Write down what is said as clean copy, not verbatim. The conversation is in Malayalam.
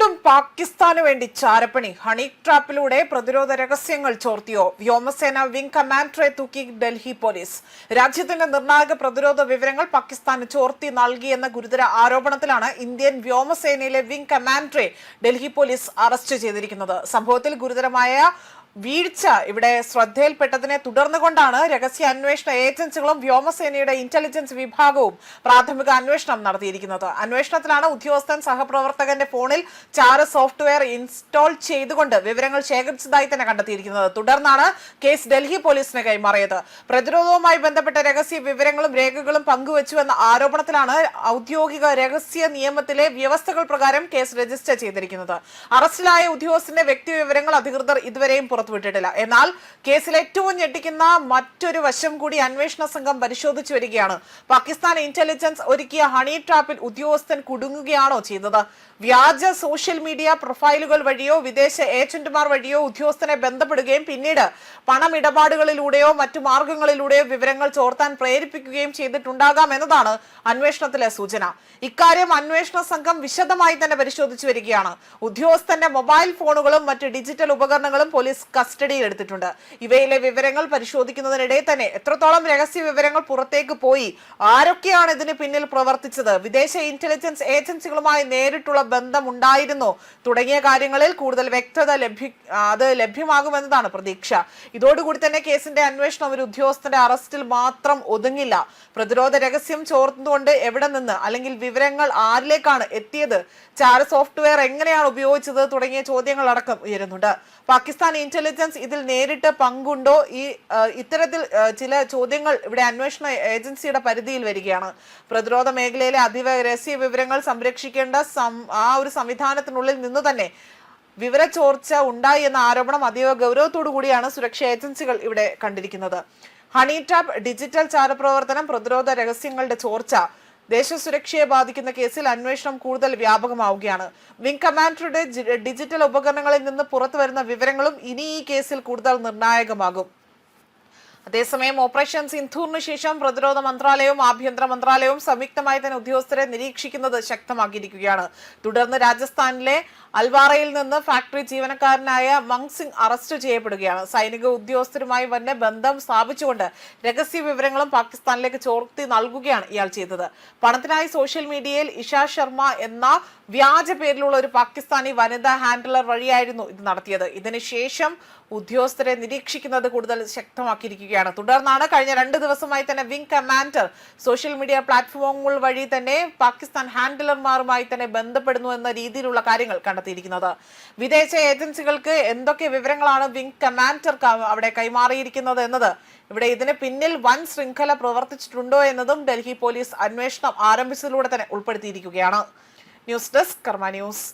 വീണ്ടും പാകിസ്ഥാന് വേണ്ടി ചാരപ്പണി. ഹണി ട്രാപ്പിലൂടെ പ്രതിരോധ രഹസ്യങ്ങൾ ചോർത്തിയോ? വ്യോമസേന വിംഗ് കമാൻഡറെ തൂക്കി ഡൽഹി പോലീസ്. രാജ്യത്തിന്റെ നിർണായക പ്രതിരോധ വിവരങ്ങൾ പാകിസ്ഥാന് ചോർത്തി നൽകിയെന്ന ഗുരുതര ആരോപണത്തിലാണ് ഇന്ത്യൻ വ്യോമസേനയിലെ വിംഗ് കമാൻഡറെ ഡൽഹി പോലീസ് അറസ്റ്റ് ചെയ്തിരിക്കുന്നത്. സംഭവത്തിൽ ഗുരുതരമായ വീഴ്ച ഇവിടെ ശ്രദ്ധയിൽപ്പെട്ടതിനെ തുടർന്നുകൊണ്ടാണ് രഹസ്യ അന്വേഷണ ഏജൻസികളും വ്യോമസേനയുടെ ഇന്റലിജൻസ് വിഭാഗവും പ്രാഥമിക അന്വേഷണം നടത്തിയിരിക്കുന്നത്. അന്വേഷണത്തിലാണ് ഉദ്യോഗസ്ഥൻ സഹപ്രവർത്തകന്റെ ഫോണിൽ ചാര സോഫ്റ്റ്വെയർ ഇൻസ്റ്റാൾ ചെയ്തുകൊണ്ട് വിവരങ്ങൾ ശേഖരിച്ചതായി തന്നെ കണ്ടെത്തിയിരിക്കുന്നത്. തുടർന്നാണ് കേസ് ഡൽഹി പോലീസിന് കൈമാറിയത്. പ്രതിരോധവുമായി ബന്ധപ്പെട്ട രഹസ്യ വിവരങ്ങളും രേഖകളും പങ്കുവച്ചുവെന്ന ആരോപണത്തിലാണ് ഔദ്യോഗിക രഹസ്യ നിയമത്തിലെ വ്യവസ്ഥകൾ പ്രകാരം കേസ് രജിസ്റ്റർ ചെയ്തിരിക്കുന്നത്. അറസ്റ്റിലായ ഉദ്യോഗസ്ഥന്റെ വ്യക്തിവിവരങ്ങൾ അധികൃതർ ഇതുവരെയും പുറത്തുവിട്ടിട്ടില്ല. എന്നാൽ കേസിൽ ഏറ്റവും ഞെട്ടിക്കുന്ന മറ്റൊരു വശം കൂടി അന്വേഷണ സംഘം പരിശോധിച്ചു വരികയാണ്. പാകിസ്ഥാൻ ഇന്റലിജൻസ് ഒരുക്കിയ ഹണി ട്രാപ്പിൽ ഉദ്യോഗസ്ഥൻ കുടുങ്ങുകയാണോ ചെയ്തത്? വ്യാജ സോഷ്യൽ മീഡിയ പ്രൊഫൈലുകൾ വഴിയോ വിദേശ ഏജന്റുമാർ വഴിയോ ഉദ്യോഗസ്ഥനെ ബന്ധപ്പെടുകയും പിന്നീട് പണമിടപാടുകളിലൂടെയോ മറ്റു മാർഗങ്ങളിലൂടെയോ വിവരങ്ങൾ ചോർത്താൻ പ്രേരിപ്പിക്കുകയും ചെയ്തിട്ടുണ്ടാകാം എന്നതാണ് അന്വേഷണത്തിലെ സൂചന. ഇക്കാര്യം അന്വേഷണ സംഘം വിശദമായി തന്നെ പരിശോധിച്ചു വരികയാണ്. ഉദ്യോഗസ്ഥന്റെ മൊബൈൽ ഫോണുകളും മറ്റ് ഡിജിറ്റൽ ഉപകരണങ്ങളും പോലീസ് കസ്റ്റഡിയിൽ എടുത്തിട്ടുണ്ട്. ഇവയിലെ വിവരങ്ങൾ പരിശോധിക്കുന്നതിനിടെ തന്നെ എത്രത്തോളം രഹസ്യ വിവരങ്ങൾ പുറത്തേക്ക് പോയി, ആരൊക്കെയാണ് ഇതിന് പിന്നിൽ പ്രവർത്തിച്ചത്, വിദേശ ഇന്റലിജൻസ് ഏജൻസികളുമായി നേരിട്ടുള്ള ബന്ധം ഉണ്ടായിരുന്നോ തുടങ്ങിയ കാര്യങ്ങളിൽ കൂടുതൽ വ്യക്തത ലഭ്യമാകുമെന്നതാണ് പ്രതീക്ഷ. ഇതോടുകൂടി തന്നെ കേസിന്റെ അന്വേഷണം ഒരു ഉദ്യോഗസ്ഥന്റെ അറസ്റ്റിൽ മാത്രം ഒതുങ്ങില്ല. പ്രതിരോധ രഹസ്യം ചോർത്തുകൊണ്ട് എവിടെ നിന്ന്, അല്ലെങ്കിൽ വിവരങ്ങൾ ആരിലേക്കാണ് എത്തിയത്, ചാര സോഫ്റ്റ്വെയർ എങ്ങനെയാണ് ഉപയോഗിച്ചത് തുടങ്ങിയ ചോദ്യങ്ങൾ അടക്കം ഉയരുന്നുണ്ട്. പാകിസ്ഥാൻ ഇന്റലിജൻസ് ഇതിൽ നേരിട്ട് പങ്കുണ്ടോ? ഇത്തരത്തിൽ ചില ചോദ്യങ്ങൾ ഇവിടെ അന്വേഷണ ഏജൻസിയുടെ പരിധിയിൽ വരികയാണ്. പ്രതിരോധ മേഖലയിലെ അതീവ രഹസ്യ വിവരങ്ങൾ സംരക്ഷിക്കേണ്ട ആ ഒരു സംവിധാനത്തിനുള്ളിൽ നിന്ന് തന്നെ വിവര ചോർച്ച ഉണ്ടായി എന്ന ആരോപണം അതീവ ഗൗരവത്തോടു കൂടിയാണ് സുരക്ഷാ ഏജൻസികൾ ഇവിടെ കണ്ടിരിക്കുന്നത്. ഹണി ട്രാപ്പ്, ഡിജിറ്റൽ ചാരപ്രവർത്തനം, പ്രതിരോധ രഹസ്യങ്ങളുടെ ചോർച്ച, ദേശസുരക്ഷയെ ബാധിക്കുന്ന കേസിൽ അന്വേഷണം കൂടുതൽ വ്യാപകമാവുകയാണ്. വിംഗ് കമാൻഡറുടെ ഡിജിറ്റൽ ഉപകരണങ്ങളിൽ നിന്ന് പുറത്തു വരുന്ന വിവരങ്ങളും ഇനി ഈ കേസിൽ കൂടുതൽ നിർണായകമാകും. അതേസമയം ഓപ്പറേഷൻ സിന്ധൂറിന് ശേഷം പ്രതിരോധ മന്ത്രാലയവും ആഭ്യന്തര മന്ത്രാലയവും സംയുക്തമായി തന്നെ ഉദ്യോഗസ്ഥരെ നിരീക്ഷിക്കുന്നത് ശക്തമാക്കിയിരിക്കുകയാണ്. തുടർന്ന് രാജസ്ഥാനിലെ അൽവാറയിൽ നിന്ന് ഫാക്ടറി ജീവനക്കാരനായ മങ് സിംഗ് അറസ്റ്റ് ചെയ്യപ്പെടുകയാണ്. സൈനിക ഉദ്യോഗസ്ഥരുമായി തന്നെ ബന്ധം സ്ഥാപിച്ചുകൊണ്ട് രഹസ്യ വിവരങ്ങളും പാകിസ്ഥാനിലേക്ക് ചോർത്തി നൽകുകയാണ് ഇയാൾ ചെയ്തത്. പണത്തിനായി സോഷ്യൽ മീഡിയയിൽ ഇഷ ശർമ്മ എന്ന വ്യാജ പേരിലുള്ള ഒരു പാകിസ്ഥാനി വനിതാ ഹാൻഡിലർ വഴിയായിരുന്നു ഇത് നടത്തിയത്. ഇതിനുശേഷം ഉദ്യോഗസ്ഥരെ നിരീക്ഷിക്കുന്നത് കൂടുതൽ ശക്തമാക്കിയിരിക്കുകയാണ്. തുടർന്നാണ് കഴിഞ്ഞ 2 ദിവസമായി തന്നെ വിംഗ് കമാൻഡർ സോഷ്യൽ മീഡിയ പ്ലാറ്റ്ഫോമുകൾ വഴി തന്നെ പാകിസ്ഥാൻ ഹാൻഡിലർമാരുമായി തന്നെ ബന്ധപ്പെടുന്നു എന്ന രീതിയിലുള്ള കാര്യങ്ങൾ കണ്ടെത്തിയിരിക്കുന്നത്. വിദേശ ഏജൻസികൾക്ക് എന്തൊക്കെ വിവരങ്ങളാണ് വിംഗ് കമാൻഡർ അവിടെ കൈമാറിയിരിക്കുന്നത് എന്നത്, ഇവിടെ ഇതിന് പിന്നിൽ വൻ ശൃംഖല പ്രവർത്തിച്ചിട്ടുണ്ടോ എന്നതും ഡൽഹി പോലീസ് അന്വേഷണം ആരംഭിച്ചതിലൂടെ തന്നെ ഉൾപ്പെടുത്തിയിരിക്കുകയാണ്. ന്യൂസ് ഡെസ്ക് കർമ്മ ന്യൂസ്.